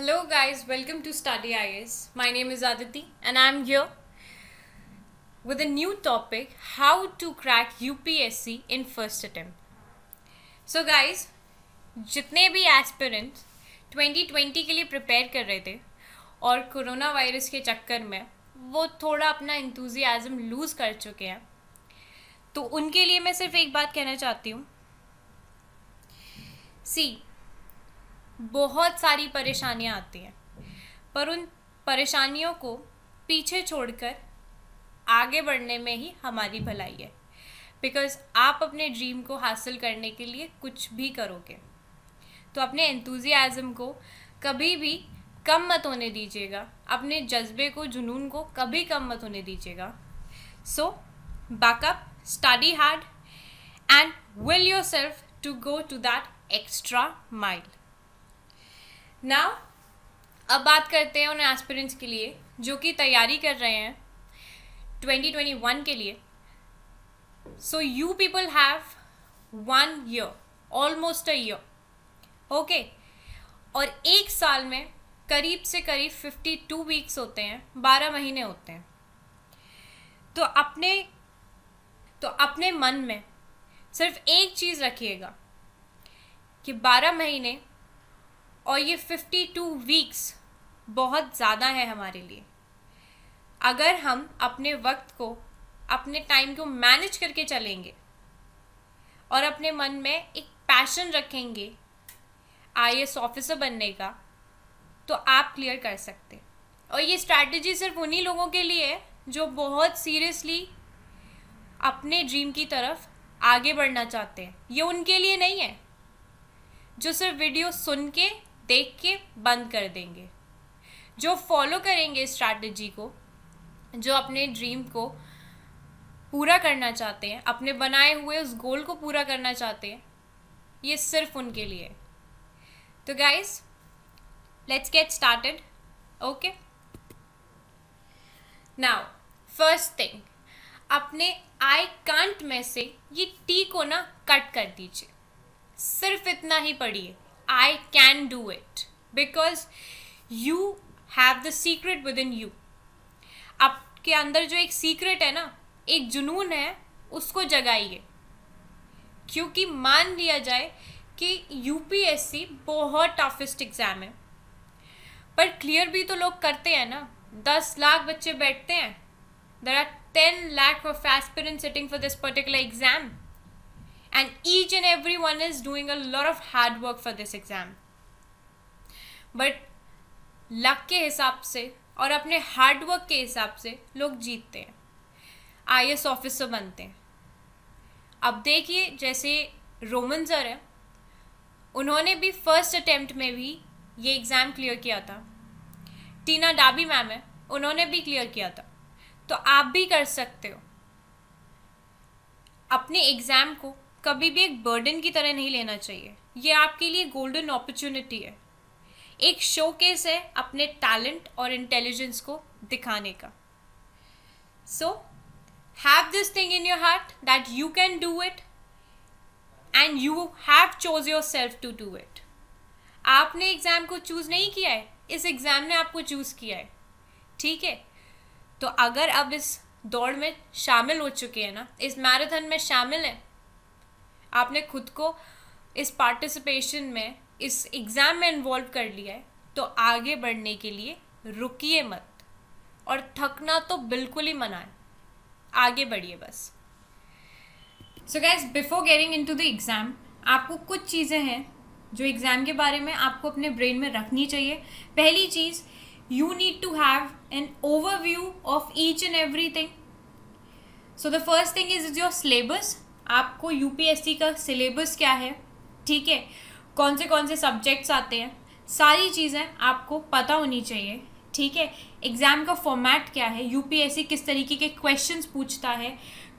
Hello guys, welcome to Study IS. My name is Aditi and I'm here with a new topic, how to crack UPSC in first attempt. So guys, जितने भी aspirants 2020 के लिए prepare कर रहे थे और corona virus के चक्कर में वो थोड़ा अपना इंथुजियाज्म लूज़ कर चुके हैं, तो उनके लिए मैं सिर्फ एक बात कहना चाहती हूँ। बहुत सारी परेशानियां आती हैं, पर उन परेशानियों को पीछे छोड़कर आगे बढ़ने में ही हमारी भलाई है। बिकॉज़ आप अपने ड्रीम को हासिल करने के लिए कुछ भी करोगे, तो अपने एंथुजियाज्म को कभी भी कम मत होने दीजिएगा, अपने जज्बे को, जुनून को कभी कम मत होने दीजिएगा। So back up, study hard and will yourself to go to that extra mile. Now अब बात करते हैं उन एस्पिरेंट्स के लिए जो कि तैयारी कर रहे हैं 2021 के लिए। So you people have 1 year, almost a year, okay. और एक साल में करीब से करीब 52 वीक्स होते हैं, 12 महीने होते हैं। तो अपने मन में सिर्फ एक चीज़ रखिएगा कि 12 महीने और ये 52 वीक्स बहुत ज़्यादा है हमारे लिए। अगर हम अपने वक्त को, अपने टाइम को मैनेज करके चलेंगे और अपने मन में एक पैशन रखेंगे IAS ऑफिसर बनने का, तो आप क्लियर कर सकते हैं। और ये स्ट्रैटेजी सिर्फ उन्हीं लोगों के लिए है जो बहुत सीरियसली अपने ड्रीम की तरफ आगे बढ़ना चाहते हैं। ये उनके लिए नहीं है जो सिर्फ वीडियो सुन के, देख के बंद कर देंगे। जो फॉलो करेंगे स्ट्रैटेजी को, जो अपने ड्रीम को पूरा करना चाहते हैं, अपने बनाए हुए उस गोल को पूरा करना चाहते हैं, ये सिर्फ उनके लिए है। तो guys, let's get started, okay. Now first thing, अपने आई कांट में से ये टी को ना कट कर दीजिए। सिर्फ इतना ही पढ़िए, I can do it, because you have the secret within you. आपके अंदर जो एक सीक्रेट है ना, एक जुनून है, उसको जगाइए। क्योंकि मान लिया जाए कि UPSC बहुत टफेस्ट एग्ज़ाम है, पर क्लियर भी तो लोग करते हैं ना। 10 लाख बच्चे बैठते हैं। There are 10 lakh of aspirants sitting for this particular exam. And each and everyone is doing a lot of hard work for this exam. But luck के हिसाब से और अपने हार्ड वर्क के हिसाब से लोग जीतते हैं, IAS ऑफिसर बनते हैं। अब देखिए, जैसे रोमन सर है, उन्होंने भी फर्स्ट अटेम्प्ट में भी ये एग्ज़ाम क्लियर किया था। टीना डाबी मैम है, उन्होंने भी क्लियर किया था। तो आप भी कर सकते हो। अपने एग्ज़ाम को कभी भी एक बर्डन की तरह नहीं लेना चाहिए। ये आपके लिए गोल्डन अपॉर्चुनिटी है, एक शोकेस है अपने टैलेंट और इंटेलिजेंस को दिखाने का। So have this thing in your heart that you can do it and you have chose your self to do it. आपने एग्ज़ाम को चूज़ नहीं किया है, इस एग्ज़ाम ने आपको चूज़ किया है, ठीक है। तो अगर अब इस दौड़ में शामिल हो चुके हैं ना, इस मैराथन में शामिल हैं, आपने खुद को इस पार्टिसिपेशन में, इस एग्ज़ाम में इन्वॉल्व कर लिया है, तो आगे बढ़ने के लिए रुकिए मत, और थकना तो बिल्कुल ही मना है। आगे बढ़िए बस। So guys, before getting into the exam, आपको कुछ चीज़ें हैं जो एग्ज़ाम के बारे में आपको अपने ब्रेन में रखनी चाहिए। पहली चीज़, you need to have an overview of each and everything. So the first thing is your syllabus. आपको UPSC का सिलेबस क्या है, ठीक है, कौन से सब्जेक्ट्स आते हैं, सारी चीज़ें आपको पता होनी चाहिए, ठीक है। एग्ज़ाम का फॉर्मेट क्या है, UPSC किस तरीके के क्वेश्चंस पूछता है,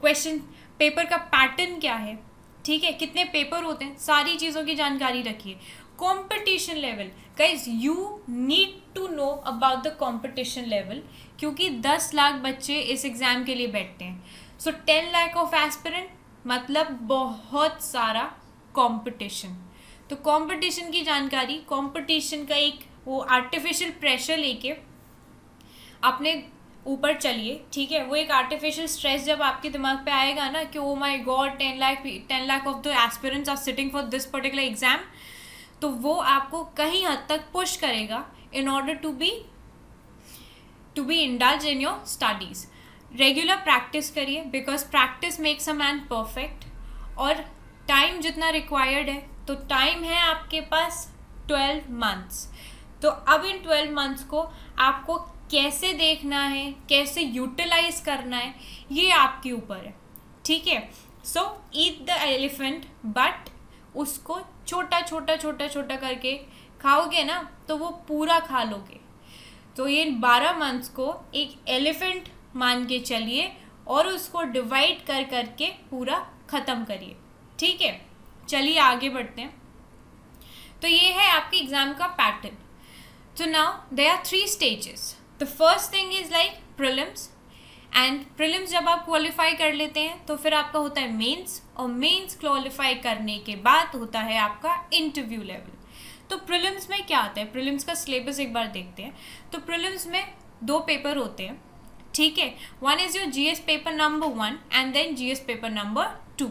क्वेश्चन पेपर का पैटर्न क्या है, ठीक है, कितने पेपर होते हैं, सारी चीज़ों की जानकारी रखिए। Competition level, guys you need to know about the competition level, क्योंकि 10 लाख बच्चे इस एग्ज़ाम के लिए बैठते हैं। सो 10 लाख ऑफ एस्पिरेंट मतलब बहुत सारा कंपटीशन। तो कंपटीशन की जानकारी, कंपटीशन का एक वो आर्टिफिशियल प्रेशर लेके अपने ऊपर चलिए, ठीक है। वो एक आर्टिफिशियल स्ट्रेस जब आपके दिमाग पे आएगा ना कि oh my god 10 lakh of the aspirants are sitting for this particular exam, तो वो आपको कहीं हद तक पुश करेगा in order to be indulge in your studies. Regular practice करिए, because practice makes a man perfect. और टाइम जितना रिक्वायर्ड है, तो टाइम है आपके पास 12 मंथ्स। तो अब इन 12 मंथ्स को आपको कैसे देखना है, कैसे यूटिलाइज करना है, ये आपके ऊपर है, ठीक है। सो ईट द एलिफेंट, बट उसको छोटा छोटा छोटा छोटा करके खाओगे ना तो वो पूरा खा लोगे। तो ये 12 मंथ्स को एक एलिफेंट मान के चलिए और उसको डिवाइड कर करके पूरा ख़त्म करिए, ठीक है। चलिए आगे बढ़ते हैं। तो ये है आपके एग्ज़ाम का pattern. So now there are 3 stages. The first thing is like prelims, and prelims जब आप क्वालिफाई कर लेते हैं तो फिर आपका होता है मेंस, और मेंस क्वालिफाई करने के बाद होता है आपका इंटरव्यू लेवल। तो प्रीलिम्स में क्या आता है, प्रीलिम्स का सिलेबस एक बार देखते हैं। तो प्रीलिम्स में 2 पेपर होते हैं, ठीक है। One is your GS paper number 1 and then GS paper number 2।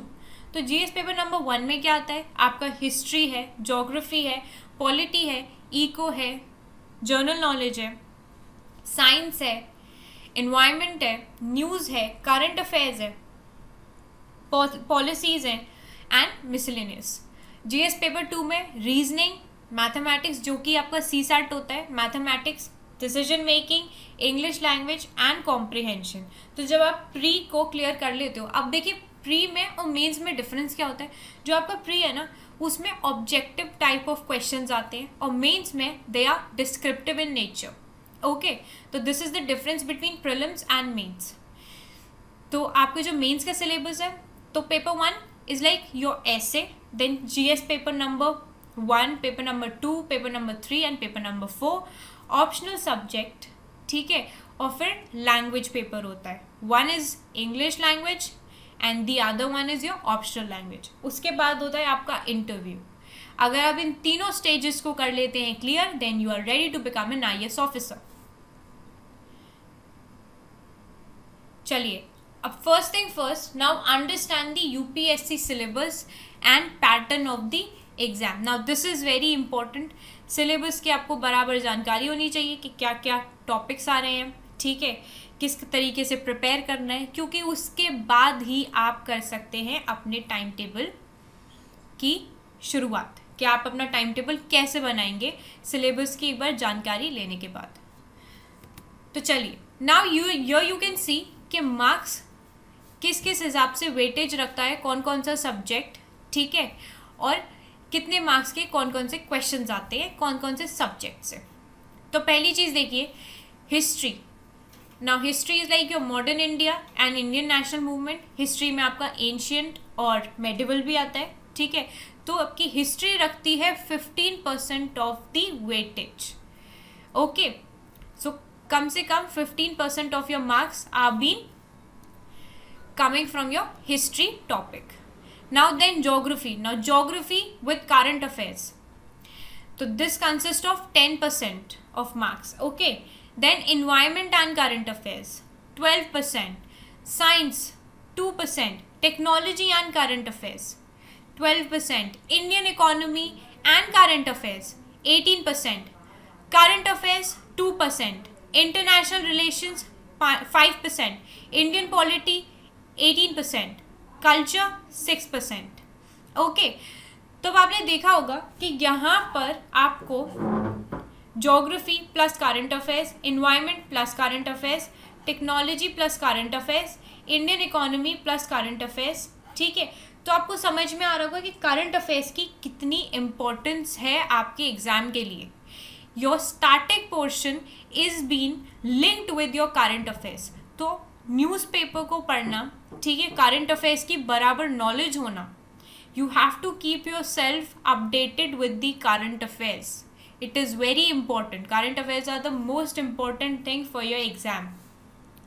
तो जीएस पेपर नंबर 1 में क्या आता है, आपका हिस्ट्री है, ज्योग्राफी है, पॉलिटी है, इको है, जर्नल नॉलेज है, साइंस है, एनवायरनमेंट है, न्यूज़ है, करंट अफेयर्स है, पॉलिसीज़ हैं एंड मिसलेनियस। जीएस पेपर 2 में रीजनिंग, मैथमेटिक्स जो कि आपका सीसैट होता है, mathematics, decision making, English language and comprehension. तो जब आप प्री को क्लियर कर लेते हो, अब देखिए प्री में और मेंस में डिफरेंस क्या होता है। जो आपका प्री है ना, उसमें ऑब्जेक्टिव टाइप ऑफ क्वेश्चंस आते हैं, और मेंस में they are descriptive in nature, okay. तो this is the difference between prelims and mains. तो आपके जो मेंस का सिलेबस है, तो paper 1 is like your essay, then GS paper number 1, paper number 2, paper number 3 and paper number 4, optional subject, ठीक है। और फिर लैंग्वेज पेपर होता है, 1 is English language and the other 1 is your optional language. उसके बाद होता है आपका इंटरव्यू। अगर आप इन तीनों स्टेजेस को कर लेते हैं clear, then you are ready to become an IAS officer. चलिए, अब first thing first, now understand the UPSC syllabus and pattern of the exam. Now this is very important. Syllabus की आपको बराबर जानकारी होनी चाहिए कि क्या क्या टॉपिक्स आ रहे हैं, ठीक है, किस तरीके से प्रिपेयर करना है, क्योंकि उसके बाद ही आप कर सकते हैं अपने टाइम टेबल की शुरुआत, कि आप अपना टाइम टेबल कैसे बनाएंगे सिलेबस की एक बार जानकारी लेने के बाद। तो चलिए, नाउ यू कैन सी कि मार्क्स किस किस हिसाब से वेटेज रखता है, कौन कौन सा सब्जेक्ट, ठीक है, और कितने मार्क्स के कौन कौन से क्वेश्चंस आते हैं कौन कौन से सब्जेक्ट से। तो पहली चीज़ देखिए, history. Now history is like your modern India and Indian national movement. History में आपका एंशियंट और मेडिवल भी आता है, ठीक है। तो आपकी हिस्ट्री रखती है 15% of the weightage, okay. So कम से कम 15% of your marks are been coming from your history topic. Now then geography. Now geography with current affairs. So this consists of 10% of marks. Okay. Then environment and current affairs 12%. Science 2%. Technology and current affairs 12%. Indian economy and current affairs 18%. Current affairs 2%. International relations 5%. Indian polity 18%, culture 6%, okay. तो अब आपने देखा होगा कि यहाँ पर आपको geography plus current affairs, environment plus current affairs, technology plus current affairs, Indian economy plus current affairs, ठीक है। तो आपको समझ में आ रहा होगा कि करंट अफेयर्स की कितनी इम्पोर्टेंस है आपके एग्जाम के लिए। Your static portion is been linked with your current affairs. तो न्यूज़पेपर को पढ़ना, ठीक है, करंट अफेयर्स की बराबर नॉलेज होना, you have to keep your self updated with the current affairs. It is very important. Current affairs are the most important thing for your exam,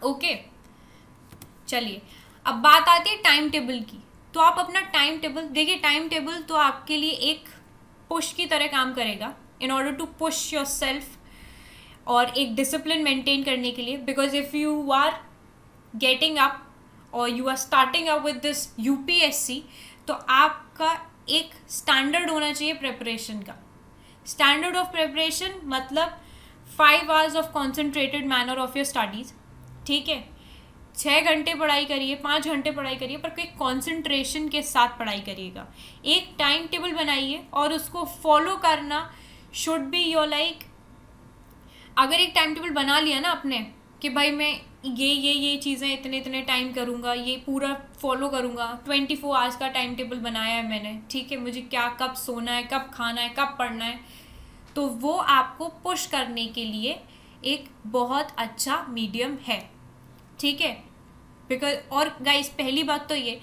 okay. चलिए, अब बात आती है टाइम टेबल की। तो आप अपना टाइम टेबल देखिए, टाइम टेबल तो आपके लिए एक पुश की तरह काम करेगा, in order to push yourself और एक डिसिप्लिन मेंटेन करने के लिए, because if you are getting up और you are starting up with this UPSC, तो आपका एक स्टैंडर्ड होना चाहिए प्रिपरेशन का. स्टैंडर्ड ऑफ प्रिपरेशन मतलब 5 hours of concentrated manner of your studies. ठीक है, 6 घंटे पढ़ाई करिए, 5 घंटे पढ़ाई करिए, पर कोई कॉन्सेंट्रेशन के साथ पढ़ाई करिएगा. एक टाइम टेबल बनाइए और उसको फॉलो करना शुड बी योर लाइक. अगर एक टाइम टेबल बना लिया ना आपने कि भाई मैं ये चीज़ें इतने इतने टाइम करूँगा, ये पूरा फॉलो करूँगा, 24 hours का टाइम टेबल बनाया है मैंने. ठीक है, मुझे क्या कब सोना है, कब खाना है, कब पढ़ना है, तो वो आपको पुश करने के लिए एक बहुत अच्छा मीडियम है. ठीक है, बिकॉज और गाइस पहली बात तो ये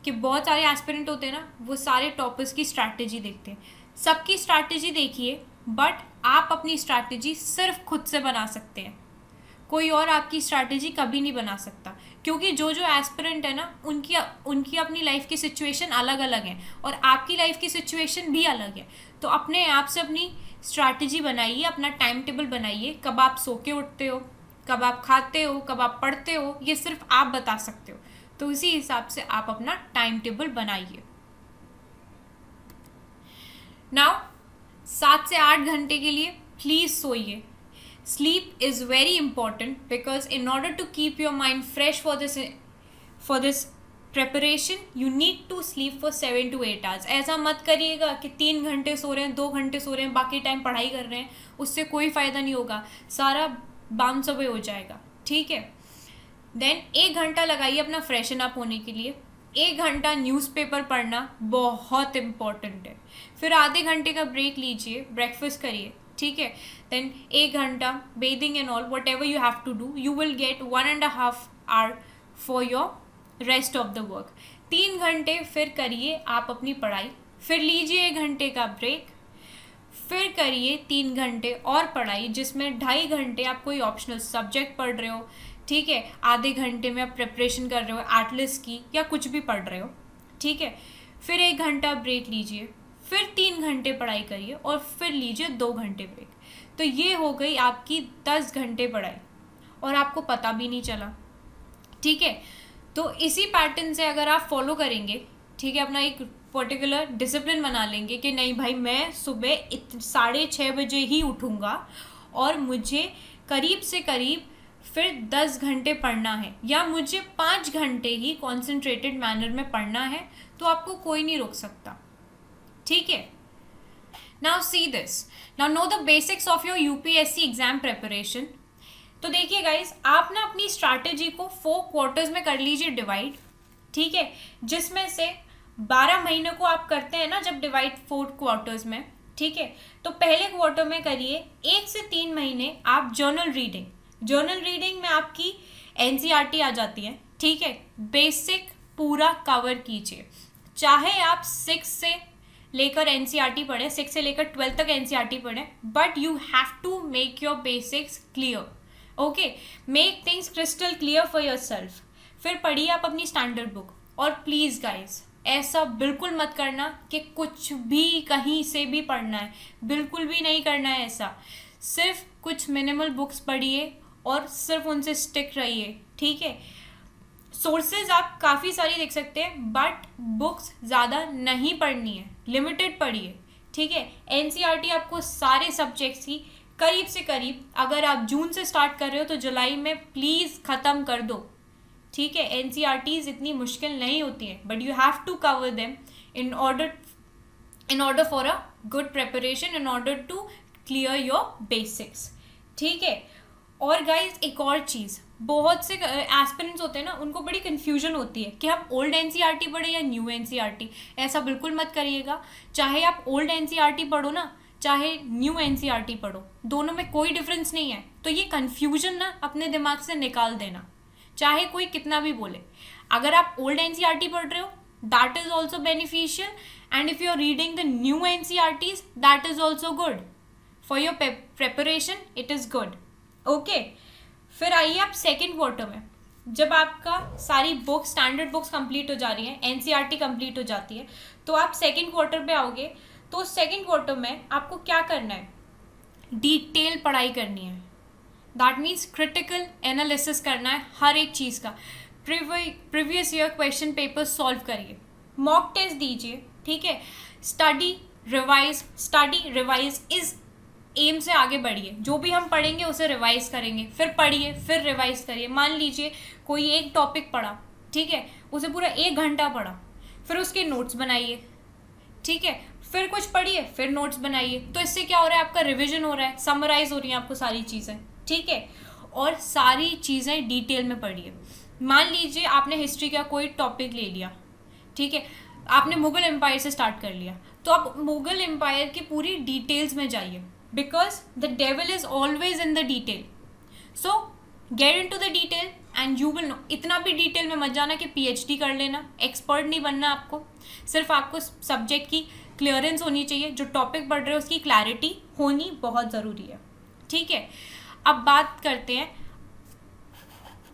कि बहुत सारे एस्पिरेंट होते हैं ना, वो सारे टॉपर्स की स्ट्रैटेजी देखते हैं. सबकी स्ट्रैटेजी देखिए, बट आप अपनी स्ट्रैटेजी सिर्फ खुद से बना सकते हैं. कोई और आपकी स्ट्रैटेजी कभी नहीं बना सकता, क्योंकि जो एस्पिरेंट है ना, उनकी अपनी लाइफ की सिचुएशन अलग अलग है और आपकी लाइफ की सिचुएशन भी अलग है. तो अपने आप से अपनी स्ट्रैटेजी बनाइए, अपना टाइम टेबल बनाइए. कब आप सो के उठते हो, कब आप खाते हो, कब आप पढ़ते हो, ये सिर्फ आप बता सकते हो. तो उसी हिसाब से आप अपना टाइम टेबल बनाइए. नाउ 7 से 8 घंटे के लिए please सोइए. Sleep is very important because in order to keep your mind fresh for this preparation, you need to sleep for 7 to 8 hours. ऐसा मत करिएगा कि 3 घंटे सो रहे हैं, 2 घंटे सो रहे हैं, बाकी टाइम पढ़ाई कर रहे हैं. उससे कोई फ़ायदा नहीं होगा, सारा बाउंस अवे हो जाएगा. ठीक है, देन 1 घंटा लगाइए अपना फ्रेशन अप होने के लिए. 1 घंटा न्यूज़पेपर पढ़ना बहुत इम्पॉर्टेंट है. फिर आधे घंटे का ब्रेक लीजिए, ब्रेकफास्ट करिए. ठीक है, देन 1 घंटा bathing and all, whatever you have to do, you will get 1.5 hour for your rest of the work. 3 घंटे फिर करिए आप अपनी पढ़ाई, फिर लीजिए 1 घंटे का ब्रेक, फिर करिए 3 घंटे और पढ़ाई, जिसमें 2.5 घंटे आप कोई ऑप्शनल सब्जेक्ट पढ़ रहे हो. ठीक है, आधे घंटे में आप प्रिपरेशन कर रहे हो एटलिस की या कुछ भी पढ़ रहे हो. ठीक है, फिर 1 घंटा ब्रेक लीजिए, फिर 3 घंटे पढ़ाई करिए और फिर लीजिए 2 घंटे ब्रेक. तो ये हो गई आपकी 10 घंटे पढ़ाई और आपको पता भी नहीं चला. ठीक है, तो इसी पैटर्न से अगर आप फॉलो करेंगे, ठीक है, अपना एक पर्टिकुलर डिसिप्लिन बना लेंगे कि नहीं भाई मैं सुबह 6:30 बजे ही उठूँगा और मुझे करीब से करीब फिर 10 घंटे पढ़ना है या मुझे 5 घंटे ही कॉन्सेंट्रेटेड मैनर में पढ़ना है, तो आपको कोई नहीं रोक सकता. ठीक है, now see this, now know the basics of your UPSC exam preparation. तो देखिए गाइज, आप ना अपनी स्ट्रैटेजी को 4 क्वार्टर्स में कर लीजिए डिवाइड. ठीक है, जिसमें से 12 महीने को आप करते हैं ना जब डिवाइड 4 क्वार्टर्स में. ठीक है, तो पहले क्वार्टर में करिए 1 से 3 महीने आप जर्नल रीडिंग. जर्नल रीडिंग में आपकी एनसीईआरटी आ जाती है. ठीक है, बेसिक पूरा कवर कीजिए, चाहे आप 6 से लेकर एनसीईआरटी पढ़ें, 6 से लेकर 12 तक एनसीईआरटी पढ़ें, but you have to make your basics clear. Okay, make things crystal clear for your self. फिर पढ़िए आप अपनी स्टैंडर्ड बुक. और प्लीज़ गाइज, ऐसा बिल्कुल मत करना कि कुछ भी कहीं से भी पढ़ना है, बिल्कुल भी नहीं करना है ऐसा. सिर्फ कुछ मिनिमल बुक्स पढ़िए और सिर्फ उनसे स्टिक रहिए. ठीक है, सोर्सेज आप काफ़ी सारी देख सकते हैं, बट बुक्स ज़्यादा नहीं पढ़नी है, लिमिटेड पढ़िए. ठीक है, एनसीईआरटी आपको सारे सब्जेक्ट्स की करीब से करीब, अगर आप जून से स्टार्ट कर रहे हो तो जुलाई में प्लीज़ ख़त्म कर दो. ठीक है, एनसीईआरटीज इतनी मुश्किल नहीं होती है, but you have to cover them in order for a good preparation, in order to clear your basics. ठीक है, और गाइज एक और चीज़, बहुत से एस्पिरेंट्स होते हैं ना, उनको बड़ी कन्फ्यूजन होती है कि हम ओल्ड एनसीईआरटी पढ़े या न्यू एनसीईआरटी. ऐसा बिल्कुल मत करिएगा. चाहे आप ओल्ड एनसीईआरटी पढ़ो ना, चाहे न्यू एनसीईआरटी पढ़ो, दोनों में कोई डिफरेंस नहीं है. तो ये कन्फ्यूजन ना अपने दिमाग से निकाल देना, चाहे कोई कितना भी बोले. अगर आप ओल्ड एनसीईआरटी पढ़ रहे हो, that is also beneficial, and if you are reading the new NCERTs, that is also good for your preparation. It is good. Okay, फिर आइए आप सेकेंड क्वार्टर में, जब आपका सारी बुक्स, स्टैंडर्ड बुक्स कंप्लीट हो जा रही हैं, एनसीईआरटी कंप्लीट हो जाती है, तो आप सेकेंड क्वार्टर पे आओगे. तो सेकेंड क्वार्टर में आपको क्या करना है, डिटेल पढ़ाई करनी है। दैट मीन्स क्रिटिकल एनालिसिस करना है हर एक चीज़ का। Previous year question paper solve करिए, मॉक टेस्ट दीजिए, ठीक है। स्टडी रिवाइज इज एम से आगे बढ़िए। जो भी हम पढ़ेंगे उसे रिवाइज करेंगे, फिर पढ़िए, फिर रिवाइज करिए। मान लीजिए कोई एक टॉपिक पढ़ा, ठीक है, उसे पूरा 1 घंटा पढ़ा, फिर उसके नोट्स बनाइए, ठीक है, फिर कुछ पढ़िए, फिर नोट्स बनाइए। तो इससे क्या हो रहा है, आपका रिविजन हो रहा है, समराइज हो रही है आपको सारी चीज़ें, ठीक है। और सारी चीज़ें डिटेल में पढ़िए। मान लीजिए आपने हिस्ट्री का कोई टॉपिक ले लिया, ठीक है, आपने मुगल एम्पायर से स्टार्ट कर लिया, तो आप मुगल एम्पायर की पूरी डिटेल्स में जाइए, because the devil is always in the detail. So get in to the detail and you will know. इतना भी डिटेल में मत जाना कि PhD कर लेना, एक्सपर्ट नहीं बनना आपको। सिर्फ आपको सब्जेक्ट की क्लियरेंस होनी चाहिए, जो टॉपिक पढ़ रहे हो उसकी क्लैरिटी होनी बहुत ज़रूरी है, ठीक है। अब बात करते हैं,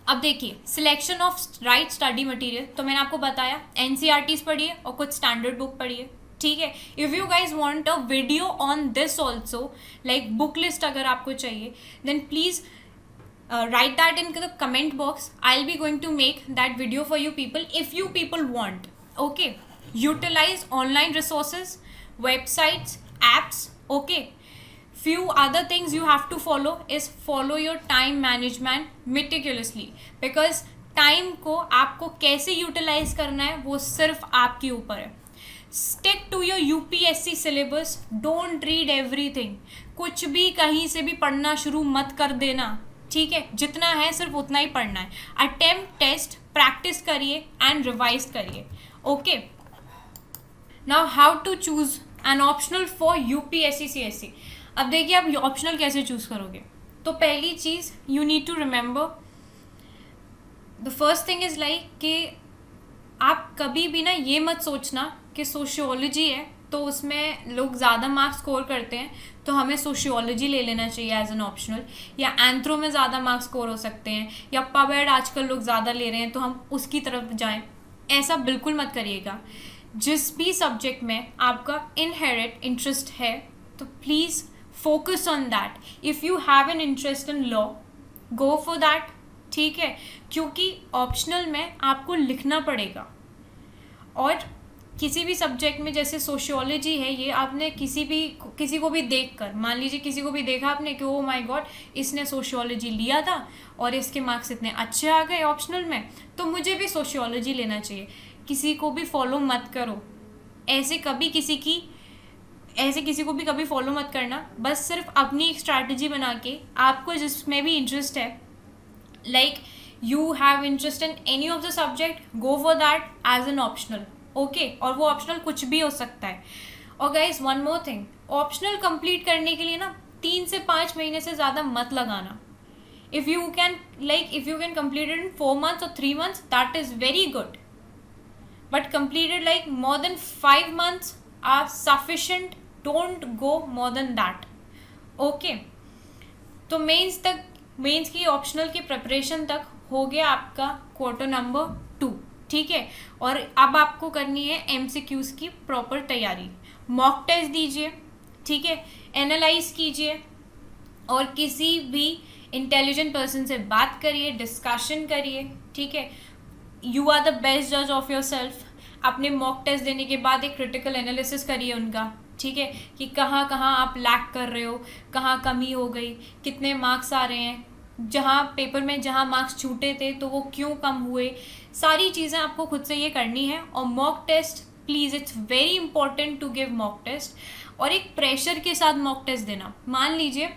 अब देखिए selection of right study material. तो मैंने आपको बताया NCERTs पढ़िए और कुछ स्टैंडर्ड बुक पढ़िए, ठीक है। If you guys want a video on this also, like book list अगर आपको चाहिए, then please write that in the comment box. I'll be going to make that video for you people if you people want. Okay, utilize online resources, websites, apps. Okay, few other things you have to follow is follow your time management meticulously, because time को आपको कैसे utilise करना है वो सिर्फ आपके ऊपर है। Stick to your UPSC syllabus, don't read everything. कुछ भी कहीं से भी पढ़ना शुरू मत कर देना, ठीक है। जितना है सिर्फ उतना ही पढ़ना है। अटेम्प्ट टेस्ट प्रैक्टिस करिए एंड रिवाइज करिए, okay. Now how to choose an optional for UPSC CSC। अब देखिए आप ऑप्शनल कैसे चूज करोगे। तो पहली चीज़ you need to remember, the first thing is like कि आप कभी भी ना ये मत सोचना कि सोशियोलॉजी है तो उसमें लोग ज़्यादा मार्क्स स्कोर करते हैं तो हमें सोशियोलॉजी ले लेना चाहिए एज एन ऑप्शनल, या एंथ्रो में ज़्यादा मार्क्स स्कोर हो सकते हैं, या पब आजकल लोग ज़्यादा ले रहे हैं तो हम उसकी तरफ जाएं। ऐसा बिल्कुल मत करिएगा। जिस भी सब्जेक्ट में आपका इनहेरिट इंटरेस्ट है तो please focus on that. If you have an interest in law, go for that, ठीक है, क्योंकि ऑप्शनल में आपको लिखना पड़ेगा। और किसी भी सब्जेक्ट में जैसे सोशियोलॉजी है, ये आपने किसी को भी देखकर, मान लीजिए किसी को भी देखा आपने कि ओ माय गॉड इसने सोशियोलॉजी लिया था और इसके मार्क्स इतने अच्छे आ गए ऑप्शनल में, तो मुझे भी सोशियोलॉजी लेना चाहिए। किसी को भी फॉलो मत करो, ऐसे किसी को भी कभी फॉलो मत करना। बस सिर्फ अपनी एक स्ट्रैटेजी बना के आपको जिसमें भी इंटरेस्ट है, like you have interest in any of the subject, go for that as an optional, okay. और वो ऑप्शनल कुछ भी हो सकता है। और guys one more thing, optional complete करने के लिए ना 3 से 5 महीने से ज़्यादा मत लगाना। If you can complete it in 4 months or 3 months, that is very good, but completed like more than 5 months are sufficient, don't go more than that, okay. तो मेंस की ऑप्शनल की प्रिपरेशन तक हो गया आपका क्वार्टर नंबर 2, ठीक है। और अब आपको करनी है MCQs की प्रॉपर तैयारी। मॉक टेस्ट दीजिए, ठीक है, एनालाइज कीजिए और किसी भी इंटेलिजेंट पर्सन से बात करिए, डिस्कशन करिए, ठीक है। यू आर द बेस्ट जज ऑफ योर सेल्फ। अपने मॉक टेस्ट देने के बाद एक क्रिटिकल एनालिसिस करिए उनका, ठीक है, कि कहाँ कहाँ आप लैक कर रहे हो, कहाँ कमी हो गई, कितने मार्क्स आ रहे हैं, जहाँ पेपर में जहाँ मार्क्स छूटे थे तो वो क्यों कम हुए। सारी चीज़ें आपको खुद से ये करनी है। और mock test please, it's very important to give mock test, और एक प्रेशर के साथ मॉक टेस्ट देना। मान लीजिए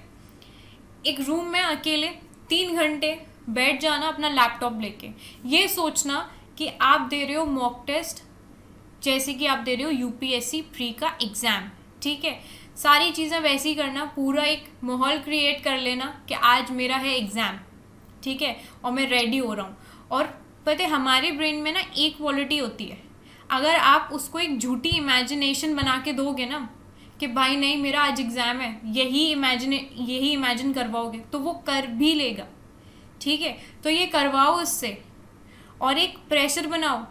एक रूम में अकेले 3 घंटे बैठ जाना अपना लैपटॉप लेके, ये सोचना कि आप दे रहे हो मॉक टेस्ट जैसे कि आप दे रहे हो UPSC प्री का एग्ज़ाम, ठीक है। सारी चीज़ें वैसे ही करना, पूरा एक माहौल क्रिएट कर लेना कि आज मेरा है एग्ज़ाम, ठीक है, और मैं रेडी हो रहा हूँ। और पता है हमारे ब्रेन में ना एक क्वालिटी होती है, अगर आप उसको एक झूठी इमेजिनेशन बना के दोगे ना कि भाई नहीं मेरा आज एग्ज़ाम है, यही इमेजिन करवाओगे तो वो कर भी लेगा, ठीक है। तो ये करवाओ उससे और एक प्रेशर बनाओ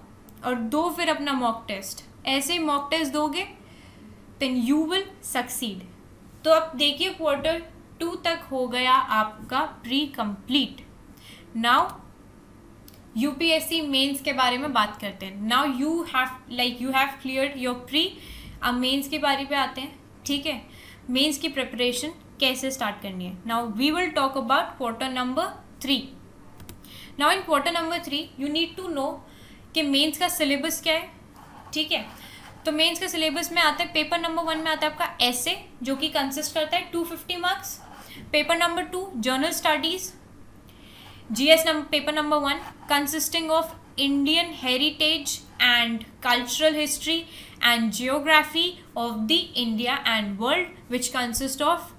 और दो फिर अपना मॉक टेस्ट। ऐसे मॉक टेस्ट दोगे देन यू विल सक्सीड। तो अब देखिए क्वार्टर 2 तक हो गया आपका pre complete. Now UPSC mains के बारे में बात करते हैं। Now you have cleared your pre. अब मेंस की बारी पे आते हैं, ठीक है। मेंस की प्रिपरेशन कैसे स्टार्ट करनी है। Now we will talk about quarter number 3। Now in quarter number 3 you need to know कि मेंस का सिलेबस क्या है, ठीक है। तो मेंस का सिलेबस में आता है, पेपर नंबर 1 में आता है आपका ऐसे, जो कि कंसिस्ट करता है 250 marks. Paper number 2 journal studies, GS paper number 1 consisting of Indian heritage and cultural history and geography of the India and world, which consist of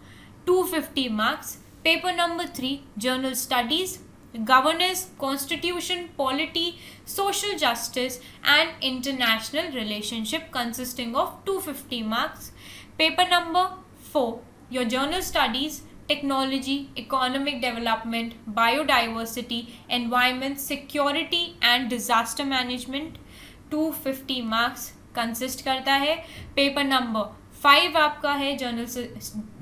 250 marks. Paper number 3 journal studies, governance, constitution, polity, social justice and international relationship consisting of 250 marks. Paper number 4 your journal studies, technology, economic development, biodiversity, environment, security and disaster management, 250 marks consist करता है। Paper number 5 आपका है journal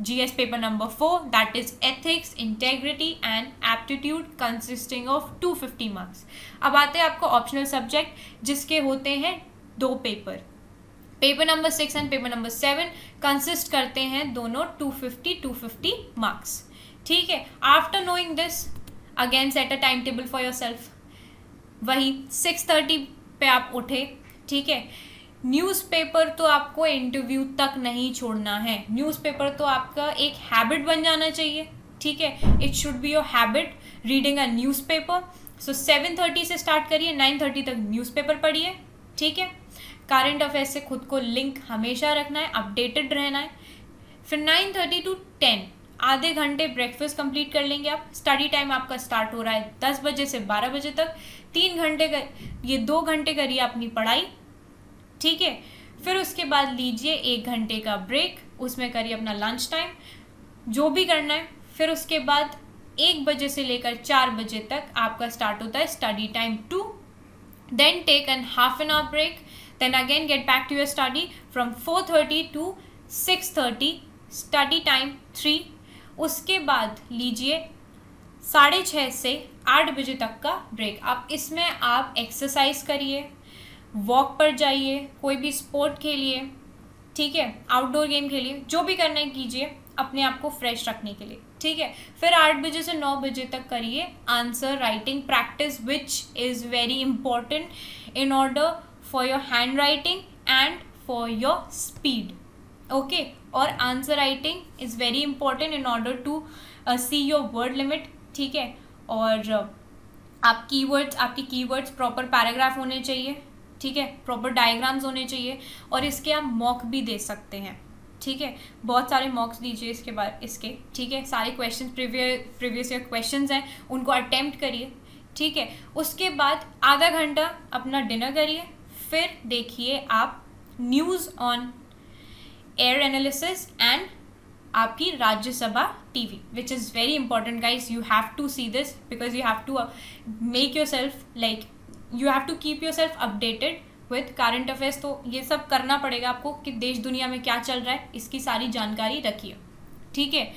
GS paper number 4, that is ethics, integrity and aptitude consisting of 250 marks. अब आते हैं आपको optional subject जिसके होते हैं 2 paper. Paper number 6 and paper number 7 consist करते हैं दोनों 250 मार्क्स, ठीक है। After knowing this again set a time table for your self. वही 6:30 पे आप उठे, ठीक है। न्यूज़पेपर तो आपको इंटरव्यू तक नहीं छोड़ना है। न्यूज़पेपर तो आपका एक हैबिट बन जाना चाहिए, ठीक है। It should be your habit reading a newspaper. So 7:30 से स्टार्ट करिए, 9:30 तक न्यूज़पेपर पढ़िए, ठीक है। करंट अफेयर्स से खुद को लिंक हमेशा रखना है, अपडेटेड रहना है। फिर 9:30 to 10 आधे घंटे ब्रेकफास्ट कंप्लीट कर लेंगे आप। स्टडी टाइम आपका स्टार्ट हो रहा है 10 बजे से 12 बजे तक। 3 घंटे का ये 2 घंटे करिए अपनी पढ़ाई, ठीक है। फिर उसके बाद लीजिए 1 घंटे का ब्रेक, उसमें करिए अपना लंच टाइम, जो भी करना है। फिर उसके बाद 1 बजे से लेकर 4 बजे तक आपका स्टार्ट होता है study time 2। Then take an half an hour break, then again get back to your study from 4:30 to 6:30 study time 3। उसके बाद लीजिए 6:30 से 8 बजे तक का ब्रेक। आप इसमें आप एक्सरसाइज करिए, वॉक पर जाइए, कोई भी स्पोर्ट खेलिए, ठीक है, आउटडोर गेम खेलिए, जो भी करना है कीजिए अपने आप को फ्रेश रखने के लिए, ठीक है। फिर 8 बजे से 9 बजे तक करिए answer writing practice, which is very important in order for your handwriting and for your speed, okay। और answer writing is very important in order to see your word limit, ठीक है। और आप कीवर्ड्स, आपकी कीवर्ड्स प्रॉपर पैराग्राफ होने चाहिए, ठीक है, प्रॉपर डायग्राम्स होने चाहिए। और इसके आप मॉक भी दे सकते हैं, ठीक है। बहुत सारे मॉक्स दीजिए इसके बाद इसके, ठीक है। सारे क्वेश्चन प्रीवियस ईयर क्वेश्चंस हैं उनको अटेम्प्ट करिए, ठीक है। उसके बाद आधा घंटा अपना डिनर करिए। फिर देखिए आप news on air analysis and आपकी Rajya Sabha TV, which is very important guys. You have to see this because you have to make yourself like you have to keep your self updated with current affairs. तो ये सब करना पड़ेगा आपको कि देश दुनिया में क्या चल रहा है, इसकी सारी जानकारी रखिए, ठीक है।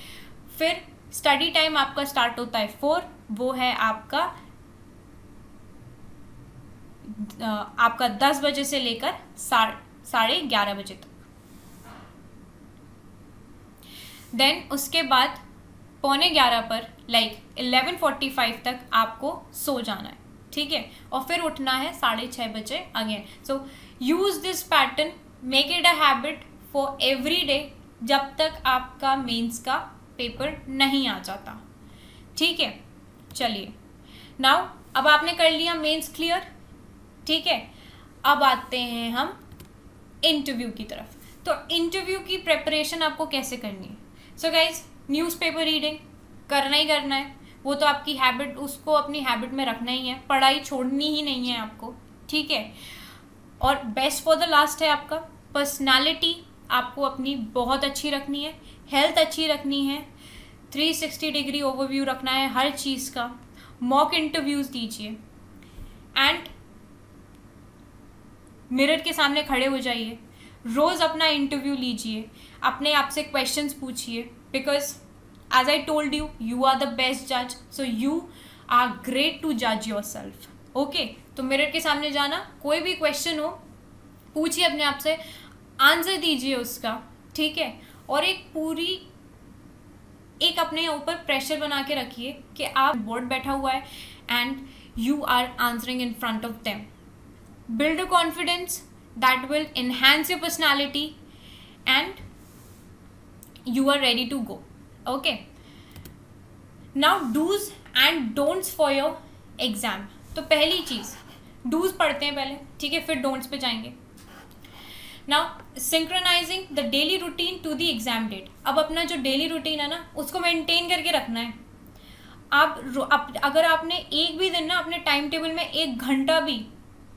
फिर स्टडी टाइम आपका स्टार्ट होता है 4, वो है आपका 10 बजे से लेकर 11:30 बजे तक। देन उसके बाद 11:15 पर 11:45 तक आपको सो जाना है, ठीक है। और फिर उठना है 6:30 बजे again. So use this pattern, make it a habit for every day जब तक आपका मेंस का पेपर नहीं आ जाता, ठीक है। चलिए नाउ अब आपने कर लिया मेंस क्लियर, ठीक है। अब आते हैं हम इंटरव्यू की तरफ। तो इंटरव्यू की प्रिपरेशन आपको कैसे करनी है। सो गाइज न्यूज़पेपर रीडिंग करना ही करना है, वो तो आपकी हैबिट, उसको अपनी हैबिट में रखना ही है, पढ़ाई छोड़नी ही नहीं है आपको, ठीक है। और बेस्ट फॉर द लास्ट है आपका पर्सनालिटी, आपको अपनी बहुत अच्छी रखनी है, हेल्थ अच्छी रखनी है, 360 डिग्री ओवरव्यू रखना है हर चीज़ का। मॉक इंटरव्यूज़ दीजिए एंड मिरर के सामने खड़े हो जाइए, रोज़ अपना इंटरव्यू लीजिए, अपने आप से क्वेश्चंस पूछिए, because As I told you, you are the best judge, so you are great to judge yourself. Okay, तो मिरर के सामने जाना, कोई भी क्वेश्चन हो पूछिए अपने आप से, आंसर दीजिए उसका, ठीक है, और एक अपने ऊपर प्रेशर बना के रखिए कि आप बोर्ड बैठा हुआ है and you are answering in front of them. Build a confidence that will enhance your personality and you are ready to go. Okay, now do's and don'ts for your exam. तो पहली चीज़ dos पढ़ते हैं पहले, ठीक है, फिर don'ts पे जाएंगे. Now synchronising the daily routine to the exam date. अब अपना जो डेली रूटीन है ना उसको मेंटेन करके रखना है. अगर आपने एक भी दिन ना अपने टाइम टेबल में 1 घंटा भी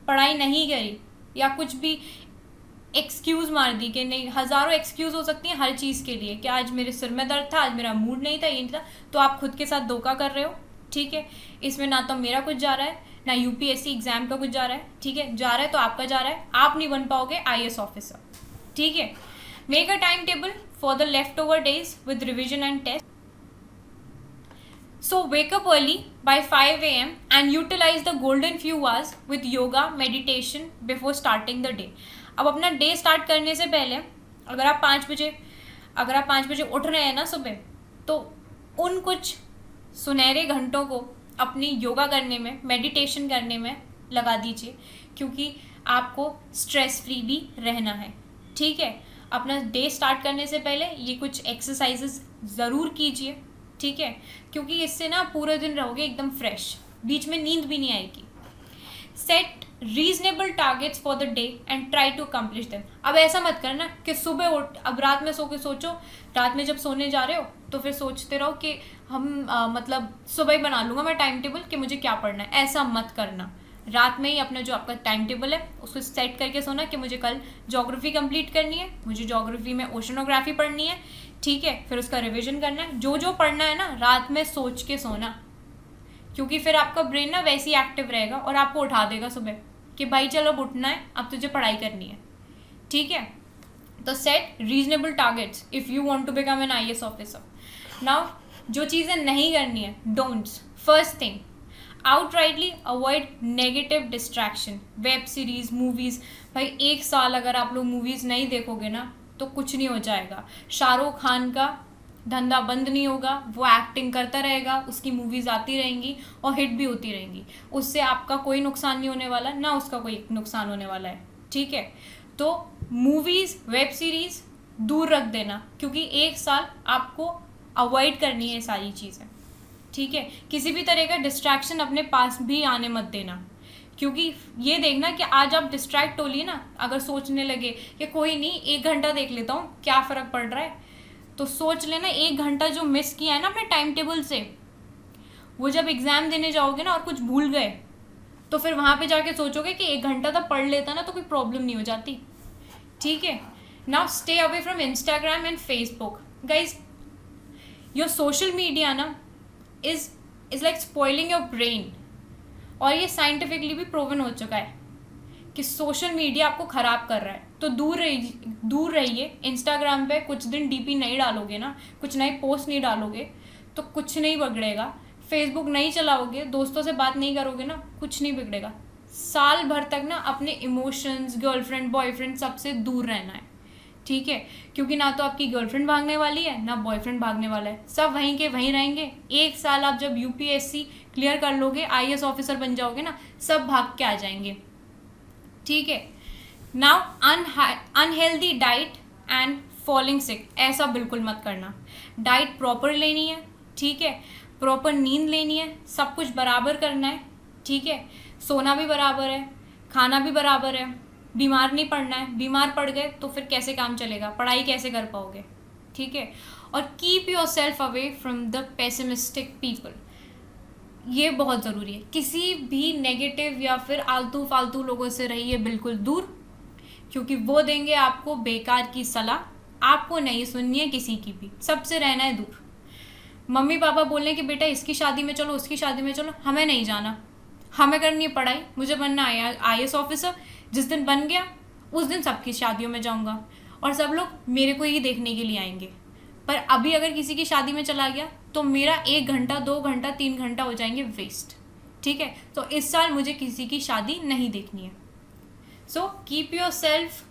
पढ़ाई नहीं करी या कुछ भी एक्सक्यूज़ मार दी, कि नहीं, हज़ारों एक्सक्यूज़ हो सकती हैं हर चीज़ के लिए, कि आज मेरे सिर में दर्द था, आज मेरा मूड नहीं था, ये नहीं था, तो आप खुद के साथ धोखा कर रहे हो. ठीक है, इसमें ना तो मेरा कुछ जा रहा है ना यूपीएससी एग्जाम का कुछ जा रहा है. ठीक है, जा रहा है तो आपका जा रहा है, आप नहीं बन पाओगे आईएएस ऑफिसर. ठीक है, make a time table for the left over days with revision and test. So wake up early by 5 a.m. and utilize the golden few hours with yoga, meditation before starting the day. अब अपना day start करने से पहले अगर आप 5 बजे उठ रहे हैं ना सुबह, तो उन कुछ सुनहरे घंटों को अपनी योगा करने में, मेडिटेशन करने में लगा दीजिए, क्योंकि आपको स्ट्रेस फ्री भी रहना है. ठीक है, अपना डे स्टार्ट करने से पहले ये कुछ एक्सरसाइजेस ज़रूर कीजिए. ठीक है, क्योंकि इससे ना पूरे दिन रहोगे एकदम फ्रेश, बीच में नींद भी नहीं आएगी. Set reasonable targets for the day and try to accomplish them. अब ऐसा मत करना कि सुबह उठ, अब रात में सो के सोचो, रात में जब सोने जा रहे हो तो फिर सोचते रहो कि हम मतलब सुबह ही बना लूँगा मैं टाइम टेबल कि मुझे क्या पढ़ना है. ऐसा मत करना. रात में ही अपना जो आपका टाइम टेबल है उसको सेट करके सोना कि मुझे कल ज्योग्राफी कंप्लीट करनी है, मुझे ज्योग्राफी में ओशनोग्राफी पढ़नी है. ठीक है, फिर उसका रिवीजन करना है. जो पढ़ना है ना रात में सोच के सोना, क्योंकि फिर आपका ब्रेन ना वैसे ही एक्टिव रहेगा और आपको उठा देगा सुबह कि भाई चलो अब उठना है, अब तुझे पढ़ाई करनी है. ठीक है, तो set reasonable targets if you want to become an IAS officer. Now जो चीज़ें नहीं करनी है, don'ts. First thing, outrightly avoid negative distraction. Web series, movies. भाई 1 साल अगर आप लोग मूवीज़ नहीं देखोगे ना तो कुछ नहीं हो जाएगा. शाहरुख खान का धंधा बंद नहीं होगा, वो एक्टिंग करता रहेगा, उसकी मूवीज़ आती रहेंगी और हिट भी होती रहेंगी. उससे आपका कोई नुकसान नहीं होने वाला, ना उसका कोई नुकसान होने वाला है. ठीक है, तो मूवीज़, वेब सीरीज़ दूर रख देना, क्योंकि 1 साल आपको अवॉइड करनी है सारी चीज़ें. ठीक है, किसी भी तरह का डिस्ट्रैक्शन अपने पास भी आने मत देना, क्योंकि ये देखना कि आज आप डिस्ट्रैक्ट हो लिए ना, अगर सोचने लगे कि कोई नहीं 1 घंटा देख लेता हूँ क्या फ़र्क पड़ रहा है, तो सोच लेना 1 घंटा जो मिस किया है ना अपने टाइम टेबल से, वो जब एग्ज़ाम देने जाओगे ना और कुछ भूल गए तो फिर वहाँ पे जाके सोचोगे कि 1 घंटा तक पढ़ लेता ना तो कोई प्रॉब्लम नहीं हो जाती. ठीक है, now stay away from Instagram and Facebook. Guys, your social media ना is like spoiling your brain. और ये साइंटिफिकली भी प्रूवन हो चुका है कि सोशल मीडिया आपको ख़राब कर रहा है. तो दूर रहिए. इंस्टाग्राम पे कुछ दिन डीपी नहीं डालोगे ना, कुछ नए पोस्ट नहीं डालोगे तो कुछ नहीं बिगड़ेगा. फेसबुक नहीं चलाओगे, दोस्तों से बात नहीं करोगे ना, कुछ नहीं बिगड़ेगा. साल भर तक ना अपने इमोशंस, गर्लफ्रेंड, बॉयफ्रेंड सबसे दूर रहना है. ठीक है, क्योंकि ना तो आपकी गर्लफ्रेंड भागने वाली है ना बॉयफ्रेंड भागने वाला है, सब वहीं के वहीं रहेंगे. 1 साल आप जब यूपीएससी क्लियर कर लोगे, आईएएस ऑफिसर बन जाओगे ना, सब भाग के आ जाएंगे. ठीक है, now unhealthy diet and falling sick, ऐसा बिल्कुल मत करना. डाइट प्रॉपर लेनी है. ठीक है, प्रॉपर नींद लेनी है, सब कुछ बराबर करना है. ठीक है, सोना भी बराबर है, खाना भी बराबर है, बीमार नहीं पड़ना है. बीमार पड़ गए तो फिर कैसे काम चलेगा, पढ़ाई कैसे कर पाओगे. ठीक है, और keep your self away from the pessimistic people. ये बहुत ज़रूरी है. किसी भी नेगेटिव या फिर आलतू फालतू लोगों से रहिए बिल्कुल दूर, क्योंकि वो देंगे आपको बेकार की सलाह. आपको नहीं सुननी है किसी की भी, सबसे रहना है दूर. मम्मी पापा बोलें कि बेटा इसकी शादी में चलो, उसकी शादी में चलो, हमें नहीं जाना, हमें करनी है पढ़ाई, मुझे बनना आईएएस ऑफिसर. जिस दिन बन गया उस दिन सबकी शादियों में जाऊंगा और सब लोग मेरे को ही देखने के लिए आएंगे. पर अभी अगर किसी की शादी में चला गया तो मेरा 1 घंटा 2 घंटा 3 घंटा हो जाएंगे वेस्ट, ठीक है। तो इस साल मुझे किसी की शादी नहीं देखनी है। So keep your self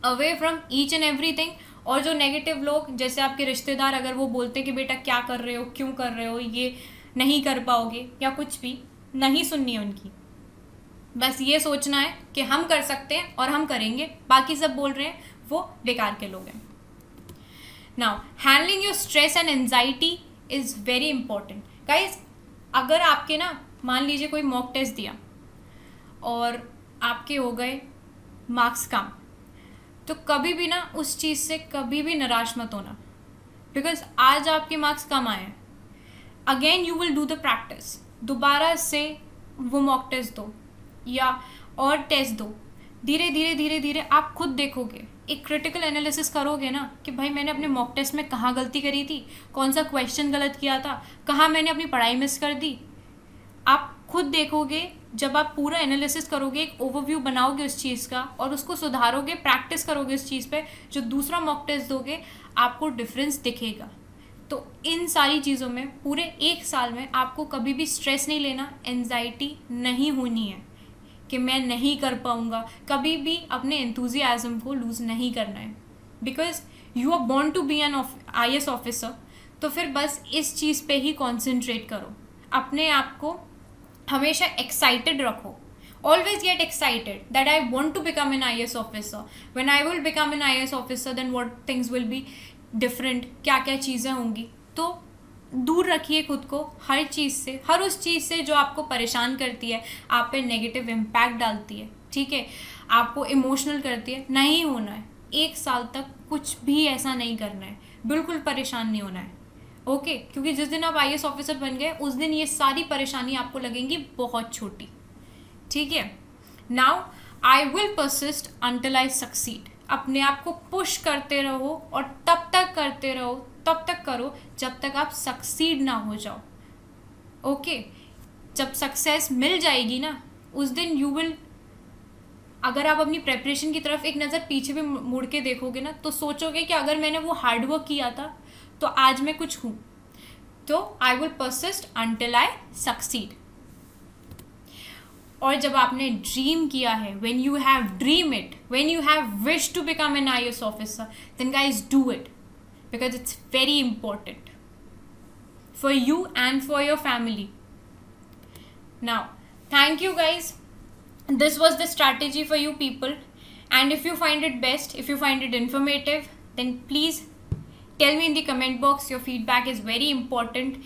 away from each and everything. और जो नेगेटिव लोग, जैसे आपके रिश्तेदार, अगर वो बोलते कि बेटा क्या कर रहे हो, क्यों कर रहे हो, ये नहीं कर पाओगे या कुछ भी, नहीं सुननी है उनकी। बस ये सोचना है कि हम कर सकते हैं और हम करेंगे, बाकी सब बोल रहे हैं वो बेकार के लोग हैं। Now handling your stress and anxiety is very important guys. अगर आपके ना, मान लीजिए कोई मॉक टेस्ट दिया और आपके हो गए मार्क्स कम, तो कभी भी ना उस चीज़ से कभी भी निराश मत होना, बिकॉज आज आपके मार्क्स कम आए हैं, again you will do the practice. दोबारा से वो मॉक टेस्ट दो या और टेस्ट दो, धीरे धीरे धीरे धीरे आप खुद देखोगे, एक क्रिटिकल एनालिसिस करोगे ना कि भाई मैंने अपने मॉक टेस्ट में कहाँ गलती करी थी, कौन सा क्वेश्चन गलत किया था, कहाँ मैंने अपनी पढ़ाई मिस कर दी। आप खुद देखोगे, जब आप पूरा एनालिसिस करोगे, एक ओवरव्यू बनाओगे उस चीज़ का और उसको सुधारोगे, प्रैक्टिस करोगे उस चीज़ पे, जो दूसरा मॉक टेस्ट दोगे आपको डिफरेंस दिखेगा। तो इन सारी चीज़ों में पूरे 1 साल में आपको कभी भी स्ट्रेस नहीं लेना, एंजाइटी नहीं होनी है कि मैं नहीं कर पाऊँगा, कभी भी अपने एंथुजियाज्म को लूज़ नहीं करना है, because you are born to be an IAS officer. तो फिर बस इस चीज़ पे ही कॉन्सेंट्रेट करो, अपने आप को हमेशा एक्साइटेड रखो। Always get excited that I want to become an IAS officer. When I will become an IAS officer, then what things will be different, क्या क्या चीज़ें होंगी। तो दूर रखिए खुद को हर चीज़ से, हर उस चीज़ से जो आपको परेशान करती है, आप पे नेगेटिव इम्पैक्ट डालती है, ठीक है, आपको इमोशनल करती है। नहीं होना है, 1 साल तक कुछ भी ऐसा नहीं करना है, बिल्कुल परेशान नहीं होना है, ओके। क्योंकि जिस दिन आप IAS ऑफिसर बन गए उस दिन ये सारी परेशानी आपको लगेंगी बहुत छोटी, ठीक है। Now I will persist until I succeed. अपने आप को पुश करते रहो और तब तक करते रहो, तब तक करो जब तक आप सक्सीड ना हो जाओ, ओके। जब सक्सेस मिल जाएगी ना उस दिन यू विल, अगर आप अपनी प्रेपरेशन की तरफ एक नज़र पीछे भी मुड़ के देखोगे ना तो सोचोगे कि अगर मैंने वो हार्डवर्क किया था तो आज मैं कुछ हूँ। तो I will persist until I succeed. और जब आपने ड्रीम किया है, when you have dream it, when you have wish to become an IAS officer, then guys do it, because it's very important for you and for your family. Now, thank you guys. This was the strategy for you people, and if you find it best, if you find it informative, then please tell me in the comment box. Your feedback is very important,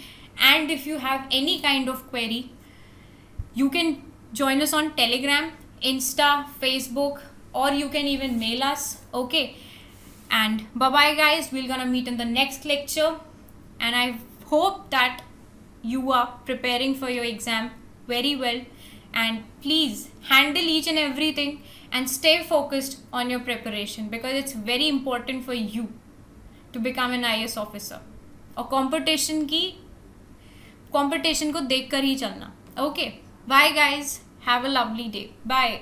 and if you have any kind of query, you can join us on Telegram, Insta, Facebook, or you can even mail us, okay. And bye bye guys, we're gonna meet in the next lecture, and I hope that you are preparing for your exam very well, and please handle each and everything and stay focused on your preparation, because it's very important for you to become an IAS officer. और competition को देखकर ही चलना, okay. Bye guys, have a lovely day. Bye.